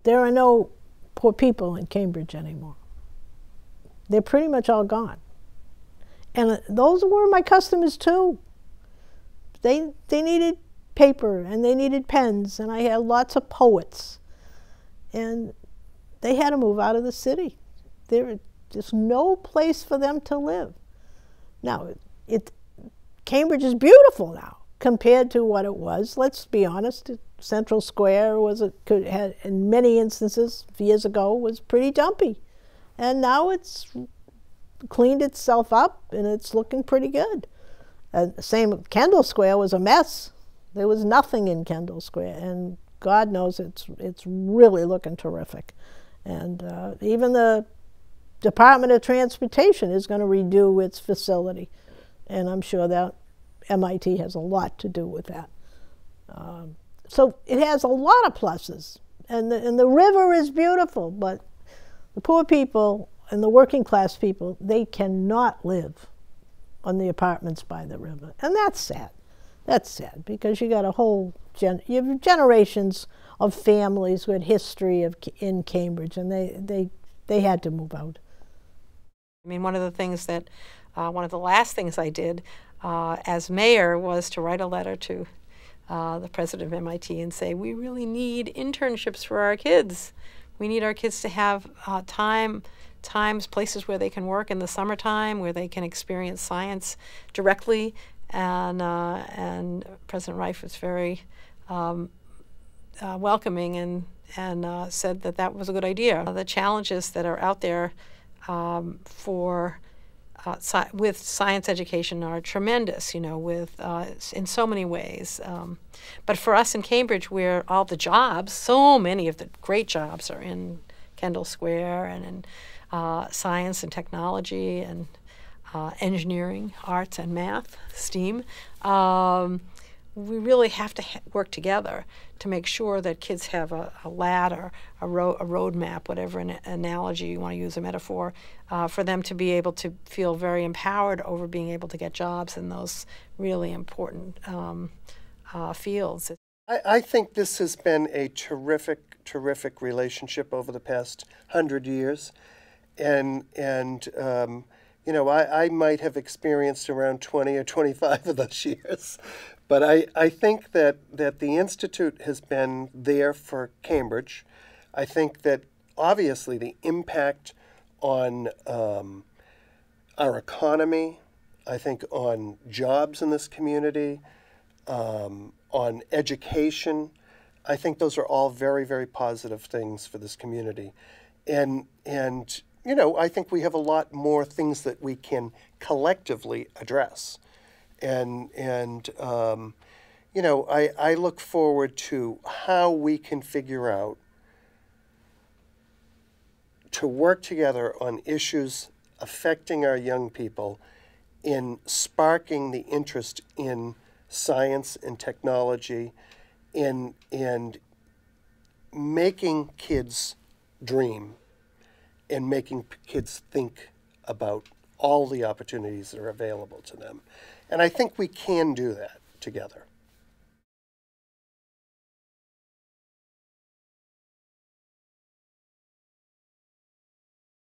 there are no poor people in Cambridge anymore. They're pretty much all gone. And those were my customers too. They needed paper and they needed pens, and I had lots of poets. And they had to move out of the city. There's no place for them to live. Now, Cambridge is beautiful now compared to what it was. Let's be honest. Central Square had, in many instances, years ago, was pretty dumpy. And now it's cleaned itself up and it's looking pretty good. Same, Kendall Square was a mess. There was nothing in Kendall Square, and God knows it's really looking terrific. And even the Department of Transportation is going to redo its facility, and I'm sure that MIT has a lot to do with that. So it has a lot of pluses, and the river is beautiful, but the poor people and the working class people, they cannot live on the apartments by the river, and that's sad. That's sad, because you got a whole you have generations of families with history in Cambridge, and they had to move out. I mean, one of the things that, one of the last things I did as mayor was to write a letter to the president of MIT and say, we really need internships for our kids. We need our kids to have places where they can work in the summertime, where they can experience science directly. And President Reif was very welcoming and said that that was a good idea. The challenges that are out there with science education are tremendous, you know, in so many ways. But for us in Cambridge, where all the jobs, so many of the great jobs are in Kendall Square and in science and technology and engineering, arts and math, STEAM, we really have to work together to make sure that kids have a ladder, a roadmap, whatever analogy you want to use, a metaphor, for them to be able to feel very empowered over being able to get jobs in those really important fields. I think this has been a terrific relationship over the past 100 years, and you know, I might have experienced around 20 or 25 of those years, but I think that the Institute has been there for Cambridge. I think that obviously the impact on our economy, I think on jobs in this community, on education, I think those are all very, very positive things for this community. And you know, I think we have a lot more things that we can collectively address. And you know, I look forward to how we can figure out to work together on issues affecting our young people in sparking the interest in science and technology, and making kids dream, and making kids think about all the opportunities that are available to them. And I think we can do that together.